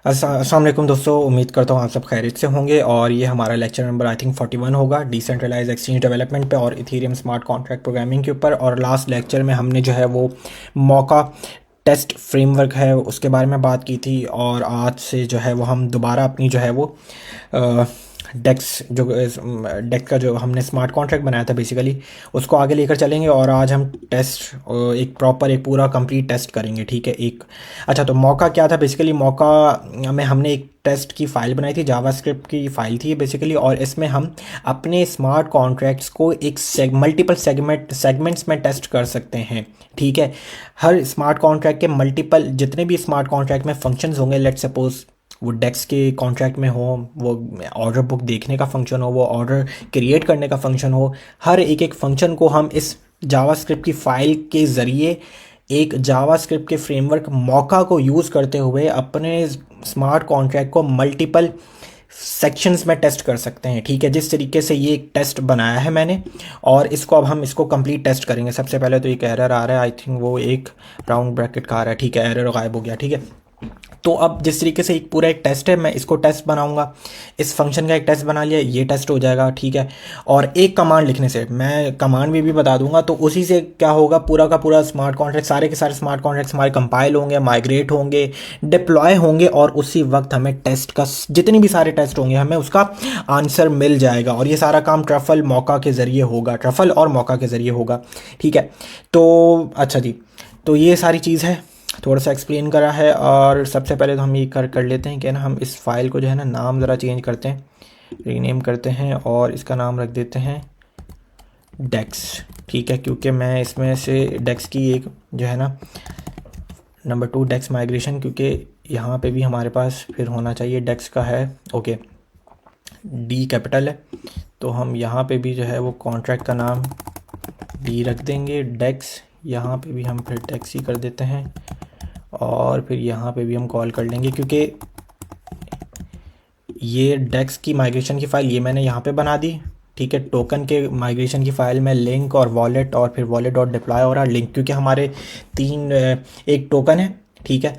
अस्सलाम वालेकुम दोस्तों, उम्मीद करता हूँ आप सब खैरियत से होंगे। और ये हमारा लेक्चर नंबर आई थिंक 41 होगा डिसेंट्रलाइज एक्सचेंज डेवलपमेंट पे और इथेरियम स्मार्ट कॉन्ट्रैक्ट प्रोग्रामिंग के ऊपर। और लास्ट लेक्चर में हमने जो है वो मौका टेस्ट फ्रेमवर्क है उसके बारे में बात की थी। और आज से जो है वो हम दोबारा अपनी जो है वो डेक्स जो डेक्स का जो हमने स्मार्ट कॉन्ट्रैक्ट बनाया था बेसिकली उसको आगे लेकर चलेंगे। और आज हम टेस्ट एक प्रॉपर एक पूरा कंप्लीट टेस्ट करेंगे, ठीक है। एक अच्छा, तो मौका क्या था बेसिकली? मौका में हमने एक टेस्ट की फ़ाइल बनाई थी, जावास्क्रिप्ट की फ़ाइल थी बेसिकली। और इसमें हम अपने स्मार्ट कॉन्ट्रैक्ट्स को एक मल्टीपल सेगमेंट्स में टेस्ट कर सकते हैं, ठीक है। हर स्मार्ट कॉन्ट्रैक्ट के मल्टीपल जितने भी स्मार्ट कॉन्ट्रैक्ट में फंक्शंस होंगे, लेट्स सपोज वो डेक्स के कॉन्ट्रैक्ट में हो, वो ऑर्डर बुक देखने का फंक्शन हो, वो ऑर्डर क्रिएट करने का फंक्शन हो, हर एक एक फंक्शन को हम इस जावास्क्रिप्ट की फ़ाइल के ज़रिए एक जावास्क्रिप्ट के फ्रेमवर्क मौका को यूज़ करते हुए अपने स्मार्ट कॉन्ट्रैक्ट को मल्टीपल सेक्शंस में टेस्ट कर सकते हैं, ठीक है। जिस तरीके से ये एक टेस्ट बनाया है मैंने, और इसको अब हम इसको कंप्लीट टेस्ट करेंगे। सबसे पहले तो एक एरर आ रहा है, आई थिंक वो एक राउंड ब्रैकेट का आ रहा है, ठीक है। एरर गायब हो गया, ठीक है। तो अब जिस तरीके से एक पूरा एक टेस्ट है, मैं इसको टेस्ट बनाऊंगा, इस फंक्शन का एक टेस्ट बना लिया, ये टेस्ट हो जाएगा, ठीक है। और एक कमांड लिखने से, मैं कमांड भी बता दूंगा, तो उसी से क्या होगा, पूरा का पूरा स्मार्ट कॉन्ट्रैक्ट, सारे के सारे स्मार्ट कॉन्ट्रैक्ट्स हमारे कंपाइल होंगे, माइग्रेट होंगे, डिप्लॉय होंगे, और उसी वक्त हमें टेस्ट का जितने भी सारे टेस्ट होंगे हमें उसका आंसर मिल जाएगा। और ये सारा काम ट्रफल मौका के ज़रिए होगा, ट्रफल और मौका के ज़रिए होगा, ठीक है। तो अच्छा जी, तो ये सारी चीज़ है, थोड़ा सा एक्सप्लेन करा है। और सबसे पहले तो हम ये कर लेते हैं कि ना, हम इस फाइल को जो है ना नाम ज़रा चेंज करते हैं, रीनेम करते हैं, और इसका नाम रख देते हैं डेक्स, ठीक है। क्योंकि मैं इसमें से डेक्स की एक जो है ना नंबर 2 डेक्स माइग्रेशन, क्योंकि यहाँ पे भी हमारे पास फिर होना चाहिए डेक्स का है, ओके। डी कैपिटल है, तो हम यहाँ पे भी जो है वो कॉन्ट्रैक्ट का नाम डी रख देंगे, डेक्स। यहाँ पे भी हम फिर डेक्स ही कर देते हैं, और फिर यहाँ पे भी हम कॉल कर लेंगे, क्योंकि ये डेक्स की माइग्रेशन की फ़ाइल ये मैंने यहाँ पे बना दी, ठीक है। टोकन के माइग्रेशन की फ़ाइल में लिंक और वॉलेट, और फिर वॉलेट डॉट डिप्लॉय और लिंक, क्योंकि हमारे तीन एक टोकन है, ठीक है।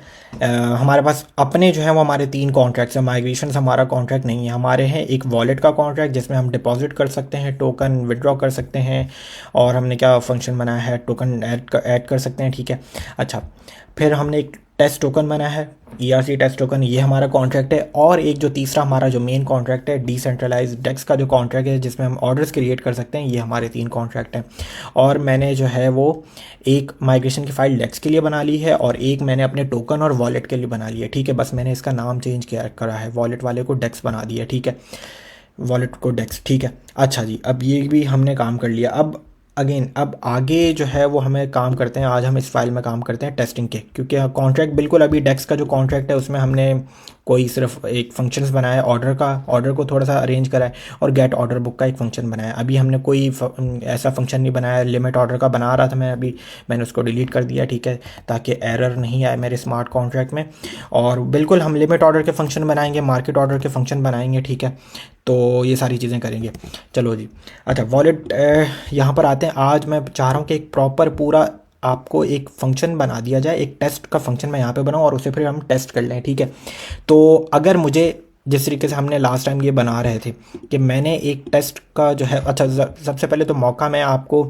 हमारे पास अपने जो है वो हमारे 3 कॉन्ट्रैक्ट्स हैं। माइग्रेशन हमारा कॉन्ट्रैक्ट नहीं है, हमारे हैं एक वॉलेट का कॉन्ट्रैक्ट जिसमें हम डिपॉजिट कर सकते हैं, टोकन विड्रॉ कर सकते हैं, और हमने क्या फंक्शन बनाया है, टोकन ऐड कर सकते हैं, ठीक है। अच्छा, फिर हमने एक टेस्ट टोकन बनाया है, ERC टेस्ट टोकन, ये हमारा कॉन्ट्रैक्ट है। और एक जो तीसरा हमारा जो मेन कॉन्ट्रैक्ट है, डिसेंट्रलाइज डेक्स का जो कॉन्ट्रैक्ट है जिसमें हम ऑर्डर्स क्रिएट कर सकते हैं, ये हमारे 3 कॉन्ट्रैक्ट हैं। और मैंने जो है वो एक माइग्रेशन की फ़ाइल डेक्स के लिए बना ली है, और एक मैंने अपने टोकन और वॉलेट के लिए बना ली है, ठीक है। बस मैंने इसका नाम चेंज किया करा है, वॉलेट वाले को डेक्स बना दिया, ठीक है, वॉलेट को डेक्स, ठीक है। अच्छा जी, अब ये भी हमने काम कर लिया। अब अगेन अब आगे जो है वो हमें काम करते हैं, आज हम इस फाइल में काम करते हैं टेस्टिंग के, क्योंकि कॉन्ट्रैक्ट बिल्कुल अभी डेक्स का जो कॉन्ट्रैक्ट है उसमें हमने कोई सिर्फ एक फंक्शंस बनाया है, ऑर्डर का, ऑर्डर को थोड़ा सा अरेंज करा है, और गेट ऑर्डर बुक का एक फंक्शन बनाया है। अभी हमने कोई ऐसा फंक्शन नहीं बनाया, लिमिट ऑर्डर का बना रहा था मैं, अभी मैंने उसको डिलीट कर दिया, ठीक है, ताकि एरर नहीं आए मेरे स्मार्ट कॉन्ट्रैक्ट में। और बिल्कुल हम लिमिट ऑर्डर के फंक्शन बनाएंगे, मार्केट ऑर्डर के फंक्शन बनाएंगे, ठीक है। तो ये सारी चीज़ें करेंगे, चलो जी। अच्छा, वॉलेट यहाँ पर आते हैं। आज मैं चाह रहा हूँ कि एक प्रॉपर पूरा आपको एक फंक्शन बना दिया जाए, एक टेस्ट का फंक्शन मैं यहाँ पे बनाऊँ, और उसे फिर हम टेस्ट कर लें, ठीक है। तो अगर मुझे जिस तरीके से हमने लास्ट टाइम ये बना रहे थे कि मैंने एक टेस्ट का जो है, अच्छा सबसे पहले तो मौका में आपको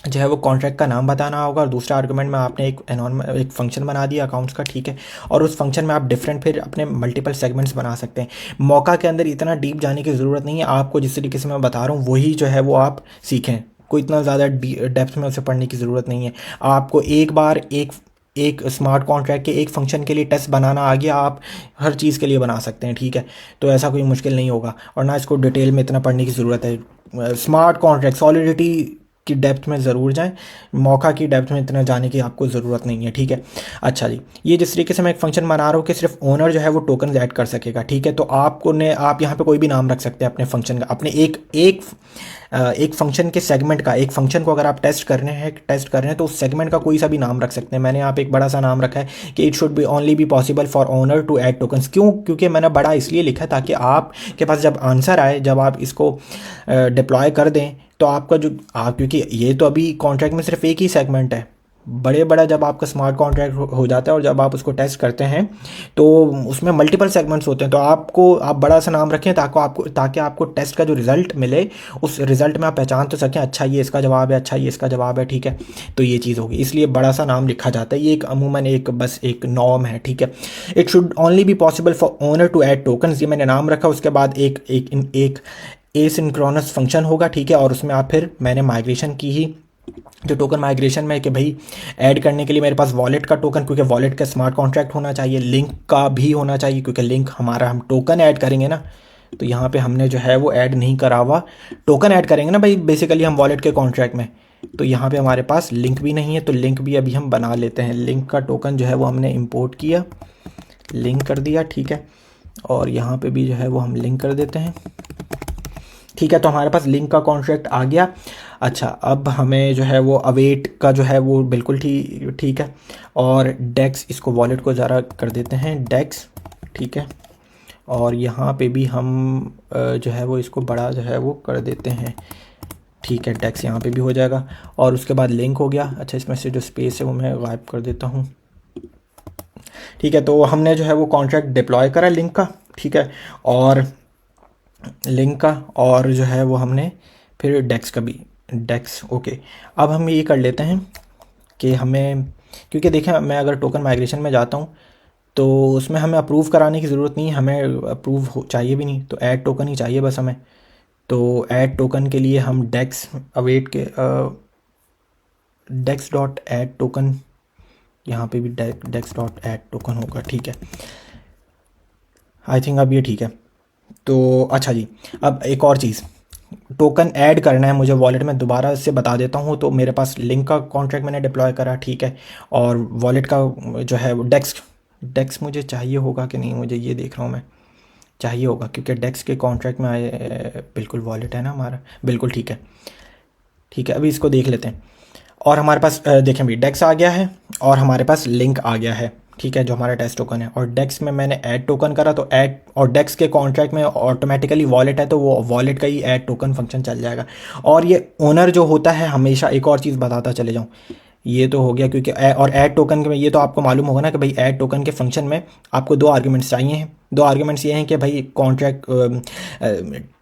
जो है वो कॉन्ट्रैक्ट का नाम बताना होगा, और दूसरा आर्गुमेंट में आपने एक फंक्शन बना दिया अकाउंट्स का, ठीक है। और उस फंक्शन में आप डिफरेंट फिर अपने मल्टीपल सेगमेंट्स बना सकते हैं। मौका के अंदर इतना डीप जाने की ज़रूरत नहीं है, आपको जिस तरीके से मैं बता रहा हूँ वही जो है वो आप सीखें, कोई इतना ज़्यादा डेप्थ में उसे पढ़ने की ज़रूरत नहीं है। आपको एक बार एक स्मार्ट कॉन्ट्रैक्ट के एक फंक्शन के लिए टेस्ट बनाना आ गया, आप हर चीज़ के लिए बना सकते हैं, ठीक है। तो ऐसा कोई मुश्किल नहीं होगा, और ना इसको डिटेल में इतना पढ़ने की ज़रूरत है। स्मार्ट कॉन्ट्रैक्ट सॉलिडिटी की डेप्थ में ज़रूर जाएं, मौका की डेप्थ में इतना जाने की आपको ज़रूरत नहीं है, ठीक है। अच्छा जी, ये जिस तरीके से मैं एक फंक्शन बना रहा हूँ कि सिर्फ ओनर जो है वो टोकन ऐड कर सकेगा, ठीक है। तो आप यहाँ पे कोई भी नाम रख सकते हैं अपने फंक्शन का, अपने एक फंक्शन के सेगमेंट का, एक फंक्शन को अगर आप टेस्ट कर रहे हैं तो उस सेगमेंट का कोई सा भी नाम रख सकते हैं। मैंने यहाँ पे एक बड़ा सा नाम रखा है कि it should be only be possible for owner to add tokens. क्यों? क्योंकि मैंने बड़ा इसलिए लिखा है ताकि आपके पास जब आंसर आए, जब आप इसको डिप्लॉय कर दें, तो आपका जो आप, क्योंकि ये तो अभी कॉन्ट्रैक्ट में सिर्फ एक ही सेगमेंट है, बड़े बड़ा जब आपका स्मार्ट कॉन्ट्रैक्ट हो जाता है और जब आप उसको टेस्ट करते हैं तो उसमें मल्टीपल सेगमेंट्स होते हैं, तो आप बड़ा सा नाम रखें ताकि आपको टेस्ट का जो रिज़ल्ट मिले उस रिज़ल्ट में आप पहचान तो सकें, अच्छा ये इसका जवाब है, अच्छा ये इसका जवाब है, ठीक है। तो ये चीज़ होगी, इसलिए बड़ा सा नाम लिखा जाता है। ये एक अमूमन एक बस एक नॉर्म है, ठीक है। It should only be possible for owner to add tokens, ये मैंने नाम रखा। उसके बाद एक एसिंक्रोनस फंक्शन होगा, ठीक है। और उसमें आप फिर मैंने माइग्रेशन की ही जो टोकन माइग्रेशन में कि भाई ऐड करने के लिए मेरे पास वॉलेट का टोकन, क्योंकि वॉलेट का स्मार्ट कॉन्ट्रैक्ट होना चाहिए, लिंक का भी होना चाहिए, क्योंकि लिंक हमारा हम टोकन ऐड करेंगे ना, तो यहाँ पे हमने जो है वो ऐड नहीं करा हुआ, टोकन ऐड करेंगे ना भाई बेसिकली हम वॉलेट के कॉन्ट्रैक्ट में। तो यहाँ पे हमारे पास लिंक भी नहीं है, तो लिंक भी अभी हम बना लेते हैं। लिंक का टोकन जो है वो हमने इम्पोर्ट किया, लिंक कर दिया, ठीक है। और यहाँ पे भी जो है वो हम लिंक कर देते हैं, ठीक है। तो हमारे पास लिंक का कॉन्ट्रैक्ट आ गया। अच्छा, अब हमें जो है वो अवेट का जो है वो बिल्कुल ठीक है। और डेक्स, इसको वॉलेट को ज़रा कर देते हैं डेक्स, ठीक है। और यहाँ पे भी हम जो है वो इसको बड़ा जो है वो कर देते हैं, ठीक है। डेक्स यहाँ पे भी हो जाएगा। और उसके बाद लिंक हो गया। अच्छा, इसमें से जो स्पेस है वो मैं गायब कर देता हूँ, ठीक है। तो हमने जो है वो कॉन्ट्रैक्ट डिप्लॉय करा लिंक का, ठीक है। और लिंक का और जो है वो हमने फिर डेक्स का भी, डेक्स, ओके। अब हम ये कर लेते हैं कि हमें, क्योंकि देखें मैं अगर टोकन माइग्रेशन में जाता हूँ तो उसमें हमें अप्रूव कराने की ज़रूरत नहीं है, हमें अप्रूव चाहिए भी नहीं, तो ऐड टोकन ही चाहिए बस हमें। तो ऐड टोकन के लिए हम डेक्स अवेट के डेक्स डॉट ऐड टोकन, यहाँ पे भी डेक्स डॉट ऐड टोकन होगा, ठीक है। आई थिंक अब ये ठीक है। तो अच्छा जी, अब एक और चीज़, टोकन ऐड करना है मुझे वॉलेट में, दोबारा इससे बता देता हूँ। तो मेरे पास लिंक का कॉन्ट्रैक्ट मैंने डिप्लॉय करा, ठीक है। और वॉलेट का जो है वो डेक्स डेक्स मुझे चाहिए होगा कि नहीं, मुझे ये देख रहा हूँ मैं, चाहिए होगा क्योंकि डेक्स के कॉन्ट्रैक्ट में आए बिल्कुल वॉलेट है ना हमारा, बिल्कुल ठीक है, ठीक है। अभी इसको देख लेते हैं। और हमारे पास देखें भी डेक्स आ गया है और हमारे पास लिंक आ गया है, ठीक है, जो हमारा टेस्ट टोकन है। और डेक्स में मैंने ऐड टोकन करा, तो ऐड, और डेक्स के कॉन्ट्रैक्ट में ऑटोमेटिकली वॉलेट है तो वो वॉलेट का ही ऐड टोकन फंक्शन चल जाएगा। और ये ओनर जो होता है, हमेशा एक और चीज़ बताता चले जाऊँ, ये तो हो गया क्योंकि और ऐड टोकन के, ये तो आपको मालूम होगा ना कि भाई ऐड टोकन के फंक्शन में आपको दो आर्ग्यूमेंट्स चाहिए हैं। दो आर्ग्यूमेंट्स ये हैं कि भाई कॉन्ट्रैक्ट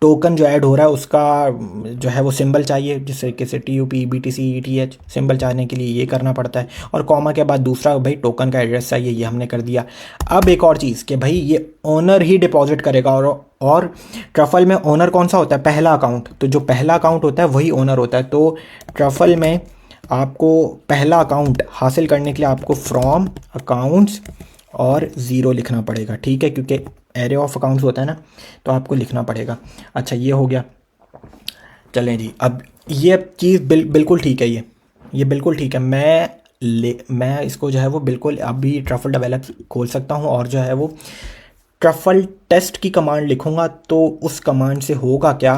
टोकन जो ऐड हो रहा है उसका जो है वो सिंबल चाहिए, जिससे किसी TUP BTC ETH सिंबल चाहने के लिए ये करना पड़ता है। और कॉमा के बाद दूसरा भाई टोकन का एड्रेस चाहिए, ये हमने कर दिया। अब एक और चीज़ कि भाई ये ओनर ही डिपॉजिट करेगा, और ट्रफल में ओनर कौन सा होता है, पहला अकाउंट। तो जो पहला अकाउंट होता है वही ओनर होता है। तो ट्रफल में आपको पहला अकाउंट हासिल करने के लिए आपको फ्रॉम अकाउंट्स और ज़ीरो लिखना पड़ेगा, ठीक है, क्योंकि एरे ऑफ अकाउंट्स होता है ना, तो आपको लिखना पड़ेगा। अच्छा, ये हो गया। चलें जी, अब ये चीज़ बिल्कुल ठीक है, ये बिल्कुल ठीक है। मैं इसको जो है वो बिल्कुल अभी ट्रफल डेवलप खोल सकता हूँ और जो है वो ट्रफल टेस्ट की कमांड लिखूँगा। तो उस कमांड से होगा क्या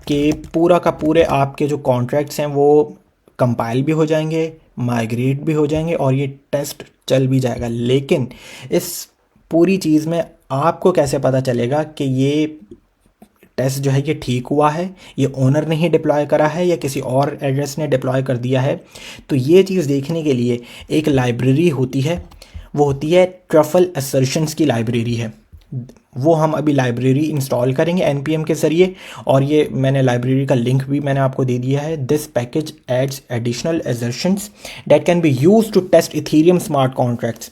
कि पूरा का पूरे आपके जो कॉन्ट्रैक्ट्स हैं वो कंपाइल भी हो जाएंगे, माइग्रेट भी हो जाएंगे और ये टेस्ट चल भी जाएगा। लेकिन इस पूरी चीज़ में आपको कैसे पता चलेगा कि ये टेस्ट जो है ये ठीक हुआ है, ये ओनर ने ही डिप्लॉय करा है या किसी और एड्रेस ने डिप्लॉय कर दिया है? तो ये चीज़ देखने के लिए एक लाइब्रेरी होती है, वो होती है ट्रफल असर्शंस की लाइब्रेरी है। वो हम अभी लाइब्रेरी इंस्टॉल करेंगे npm के ज़रिए, और ये मैंने लाइब्रेरी का लिंक भी मैंने आपको दे दिया है। This package adds additional assertions that can be use to test Ethereum smart contracts.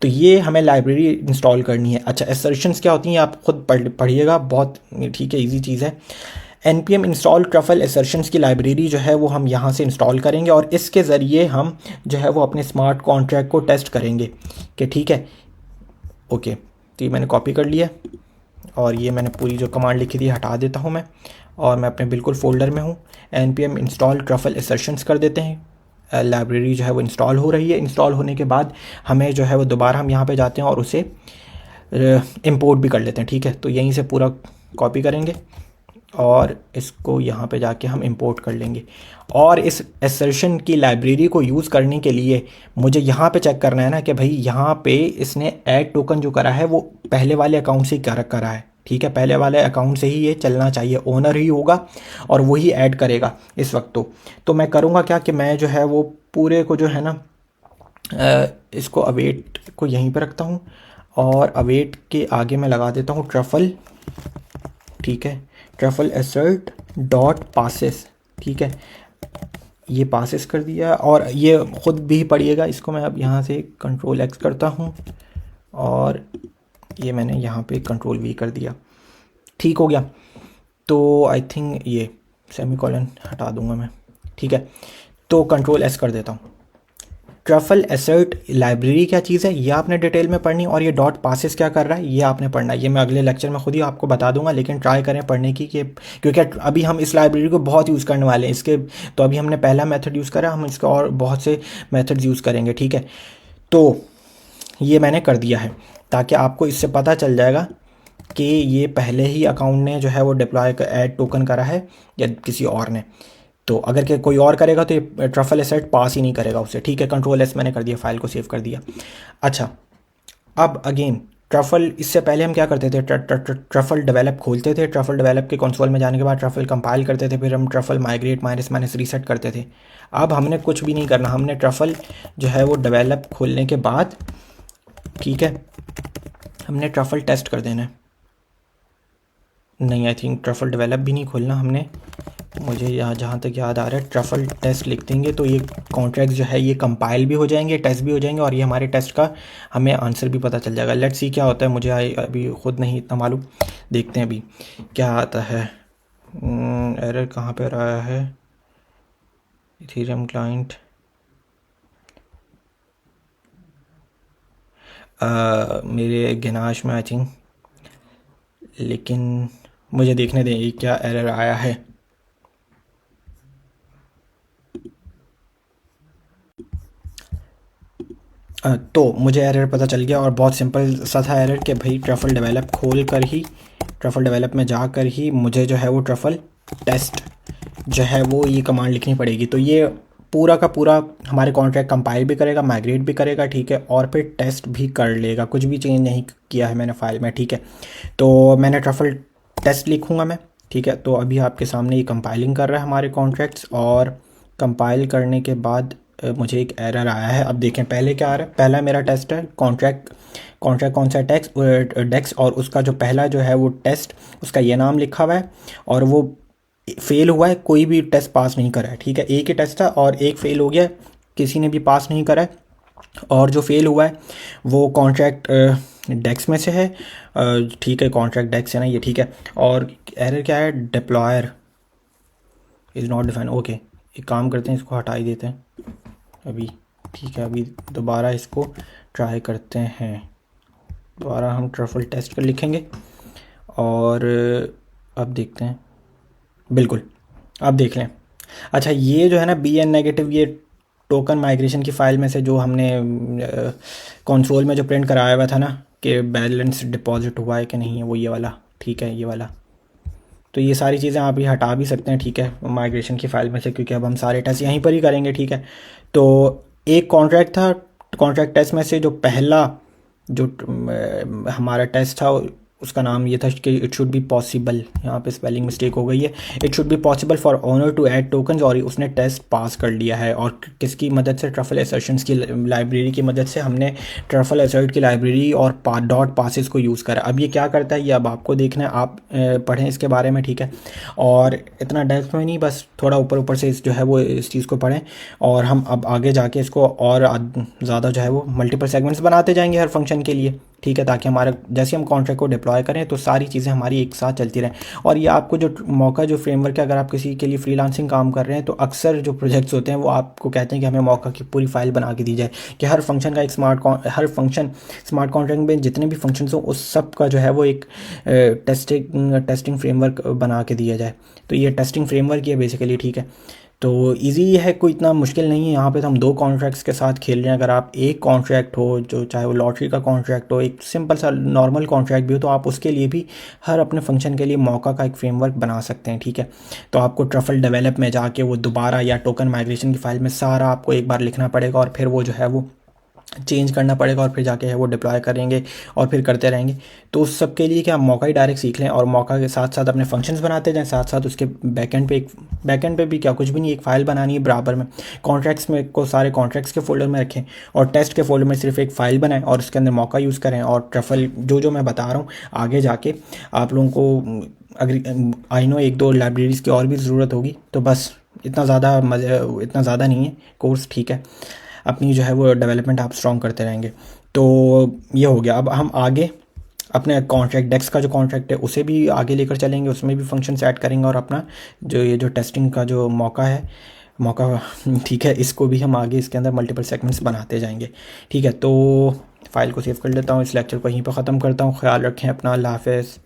तो ये हमें लाइब्रेरी इंस्टॉल करनी है। अच्छा, असर्शंस क्या होती हैं आप खुद पढ़िएगा, बहुत ठीक है, ईजी चीज़ है। npm इंस्टॉल ट्रफल असर्शंस की लाइब्रेरी जो है वो हम यहाँ से इंस्टॉल करेंगे और इसके ज़रिए हम जो है वो अपने स्मार्ट कॉन्ट्रैक्ट को टेस्ट करेंगे कि ठीक है, ओके। तो ये मैंने कॉपी कर लिया और ये मैंने पूरी जो कमांड लिखी थी हटा देता हूँ मैं, और मैं अपने बिल्कुल फोल्डर में हूँ। npm इंस्टॉल ट्रफल असर्शंस कर देते हैं। लाइब्रेरी जो है वो इंस्टॉल हो रही है। इंस्टॉल होने के बाद हमें जो है वो दोबारा हम यहाँ पे जाते हैं और उसे इंपोर्ट भी कर लेते हैं, ठीक है। तो यहीं से पूरा कॉपी करेंगे और इसको यहाँ पे जाके हम इंपोर्ट कर लेंगे। और इस असर्शन की लाइब्रेरी को यूज़ करने के लिए मुझे यहाँ पे चेक करना है ना कि भाई यहाँ पे इसने ऐड टोकन जो करा है वो पहले वाले अकाउंट से करा है, ठीक है। पहले वाले अकाउंट से ही ये चलना चाहिए, ओनर ही होगा और वही ऐड करेगा इस वक्त। तो मैं करूँगा क्या कि मैं जो है वो पूरे को जो है ना इसको अवेट को यहीं पे रखता हूँ और अवेट के आगे मैं लगा देता हूँ ट्रफल, ठीक है, ट्रफल एसर्ट डॉट पासेस, ठीक है, ये पासेस कर दिया और ये ख़ुद भी पढ़िएगा इसको। मैं अब यहाँ से कंट्रोल एक्स करता हूँ और ये मैंने यहाँ पे कंट्रोल वी कर दिया, ठीक हो गया। तो आई थिंक ये सेमीकोलन हटा दूंगा मैं, ठीक है। तो कंट्रोल एस कर देता हूँ। ट्रफल एसर्ट लाइब्रेरी क्या चीज़ है ये आपने डिटेल में पढ़नी, और ये डॉट पासेस क्या कर रहा है ये आपने पढ़ना है। ये मैं अगले लेक्चर में खुद ही आपको बता दूंगा, लेकिन ट्राई करें पढ़ने की, कि क्योंकि अभी हम इस लाइब्रेरी को बहुत यूज़ करने वाले हैं इसके। तो अभी हमने पहला मेथड यूज़ करा, हम इसका और बहुत से मेथड्स यूज़ करेंगे, ठीक है। तो ये मैंने कर दिया है ताकि आपको इससे पता चल जाएगा कि ये पहले ही अकाउंट ने जो है वो डिप्लॉय ऐड टोकन करा है या किसी और ने। तो अगर के कोई और करेगा तो ये ट्रफल एसेट पास ही नहीं करेगा उसे, ठीक है। कंट्रोल एस मैंने कर दिया, फाइल को सेव कर दिया। अच्छा, अब अगेन ट्रफल, इससे पहले हम क्या करते थे, ट्रफल डेवलप खोलते थे, ट्रफल डेवलप के कंसोल में जाने के बाद ट्रफल कंपाइल करते थे, फिर हम truffle migrate minus minus reset करते थे। अब हमने कुछ भी नहीं करना, हमने ट्रफल जो है वो डेवलप खोलने के बाद, ठीक है, हमने ट्रफल टेस्ट कर देना है। नहीं, आई थिंक ट्रफल डेवलप भी नहीं खोलना हमने, मुझे यहाँ जहाँ तक याद आ रहा है ट्रफल टेस्ट लिख देंगे तो ये कॉन्ट्रैक्ट जो है ये कंपाइल भी हो जाएंगे, टेस्ट भी हो जाएंगे, और ये हमारे टेस्ट का हमें आंसर भी पता चल जाएगा। लेट्स सी क्या होता है, मुझे अभी ख़ुद नहीं इतना मालूम, देखते हैं अभी क्या आता है। एरर कहाँ पर आया है, इथेरियम क्लाइंट, मेरे गिनाश में आई थिंक, लेकिन मुझे देखने दें क्या एरर आया है। तो मुझे एरर पता चल गया, और बहुत सिंपल सा था एरर कि भाई ट्रफल डेवलप खोल कर ही, ट्रफल डेवलप में जाकर ही मुझे जो है वो ट्रफल टेस्ट जो है वो ये कमांड लिखनी पड़ेगी। तो ये पूरा का पूरा हमारे कॉन्ट्रैक्ट कंपाइल भी करेगा, माइग्रेट भी करेगा, ठीक है, और फिर टेस्ट भी कर लेगा। कुछ भी चेंज नहीं किया है मैंने फाइल में, ठीक है। तो मैंने ट्रफल टेस्ट लिखूँगा मैं, ठीक है। तो अभी आपके सामने ये कंपाइलिंग कर रहा है हमारे कॉन्ट्रैक्ट्स, और कंपाइल करने के बाद मुझे एक एरर आया है। अब देखें पहले क्या आ रहा है, पहला मेरा टेस्ट है कॉन्ट्रैक्ट कौन सा डेक्स, और उसका जो पहला जो है वो टेस्ट, उसका ये नाम लिखा हुआ है, और वो फेल हुआ है, कोई भी टेस्ट पास नहीं करा है, ठीक है। एक ही टेस्ट था और एक फेल हो गया, किसी ने भी पास नहीं करा है, और जो फेल हुआ है वो कॉन्ट्रैक्ट डेक्स में से है, ठीक है, कॉन्ट्रैक्ट डेक्स है ना ये, ठीक है। और एरर क्या है, deployer is not define, okay. एक काम करते हैं, इसको हटा ही देते हैं अभी, ठीक है। अभी दोबारा इसको ट्राई करते हैं, दोबारा हम ट्रफल टेस्ट कर लिखेंगे, और अब देखते हैं, बिल्कुल अब देख लें। अच्छा, ये जो है ना बी एन नेगेटिव, ये टोकन माइग्रेशन की फ़ाइल में से जो हमने कंसोल में जो प्रिंट कराया हुआ था ना कि बैलेंस डिपॉजिट हुआ है कि नहीं है, वो ये वाला, ठीक है, ये वाला। तो ये सारी चीज़ें आप ये हटा भी सकते हैं, ठीक है, माइग्रेशन की फ़ाइल में से, क्योंकि अब हम सारे टेस्ट यहीं पर ही करेंगे, ठीक है। तो एक कॉन्ट्रैक्ट था, कॉन्ट्रैक्ट टेस्ट में से जो पहला जो हमारा टेस्ट था उसका नाम ये था कि इट शुड बी पॉसिबल, यहाँ पे स्पेलिंग मिस्टेक हो गई है, it should be possible for owner to add tokens, और उसने टेस्ट पास कर लिया है। और किसकी मदद से, ट्रफल एसर्शंस की लाइब्रेरी की मदद से हमने ट्रफल एसर्ट की लाइब्रेरी और डॉट पासेस को यूज़ करा। अब ये क्या करता है ये अब आपको देखना है, आप पढ़ें इसके बारे में, ठीक है। और इतना डेप्थ में नहीं, बस थोड़ा ऊपर ऊपर से जो है वो इस चीज़ को पढ़ें, और हम अब आगे जाके इसको और ज़्यादा जो है वो मल्टीपल सेगमेंट्स बनाते जाएंगे हर फंक्शन के लिए, ठीक है, ताकि हमारा जैसे हम कॉन्ट्रैक्ट को डिप्लॉय करें तो सारी चीज़ें हमारी एक साथ चलती रहें। और ये आपको जो मौका, जो फ्रेमवर्क है, अगर आप किसी के लिए फ्रीलांसिंग काम कर रहे हैं तो अक्सर जो प्रोजेक्ट्स होते हैं वो आपको कहते हैं कि हमें मौका की पूरी फाइल बना के दी जाए, कि हर फंक्शन का एक हर फंक्शन स्मार्ट कॉन्ट्रैक्ट में जितने भी फंक्शंस हो उस सब का जो है वो एक टेस्टिंग फ्रेमवर्क बना के दिया जाए। तो ये टेस्टिंग फ्रेमवर्क ही है बेसिकली, ठीक है। तो इजी है, कोई इतना मुश्किल नहीं है। यहाँ पे तो हम दो कॉन्ट्रैक्ट्स के साथ खेल रहे हैं। अगर आप एक कॉन्ट्रैक्ट हो, जो चाहे वो लॉटरी का कॉन्ट्रैक्ट हो, एक सिंपल सा नॉर्मल कॉन्ट्रैक्ट भी हो, तो आप उसके लिए भी हर अपने फंक्शन के लिए मौका का एक फ्रेमवर्क बना सकते हैं, ठीक है। तो आपको ट्रफल डेवलप में जाके वो दोबारा, या टोकन माइग्रेशन की फ़ाइल में सारा आपको एक बार लिखना पड़ेगा, और फिर वो जो है वो चेंज करना पड़ेगा और फिर जाके है वो डिप्लॉय करेंगे और फिर करते रहेंगे। तो उस सब के लिए क्या मौका ही डायरेक्ट सीख लें और मौका के साथ साथ अपने फंक्शंस बनाते जाएं, साथ साथ उसके बैकएंड पे भी क्या कुछ भी नहीं, एक फ़ाइल बनानी है बराबर में। कॉन्ट्रैक्ट्स में को सारे कॉन्ट्रैक्ट्स के फ़ोल्डर में रखें और टेस्ट के फ़ोल्डर में सिर्फ एक फ़ाइल बनाएं और उसके अंदर मौका यूज़ करें। और ट्रफल जो जो मैं बता रहा हूँ आगे जाके आप लोगों को अगर आई नो एक दो लाइब्रेरीज़ की और भी ज़रूरत होगी, तो बस इतना ज़्यादा नहीं है कोर्स, ठीक है। अपनी जो है वो डेवलपमेंट आप स्ट्रॉन्ग करते रहेंगे। तो ये हो गया। अब हम आगे अपने कॉन्ट्रैक्ट डेक्स का जो कॉन्ट्रैक्ट है उसे भी आगे लेकर चलेंगे, उसमें भी फंक्शंस ऐड करेंगे और अपना जो ये जो टेस्टिंग का जो मौका ठीक है, इसको भी हम आगे इसके अंदर मल्टीपल सेगमेंट्स बनाते जाएंगे। ठीक है, तो फाइल को सेव कर लेता हूँ, इस लेक्चर को यहीं पर ख़त्म करता हूँ। ख्याल रखें अपना, अल्लाह हाफ़िज़।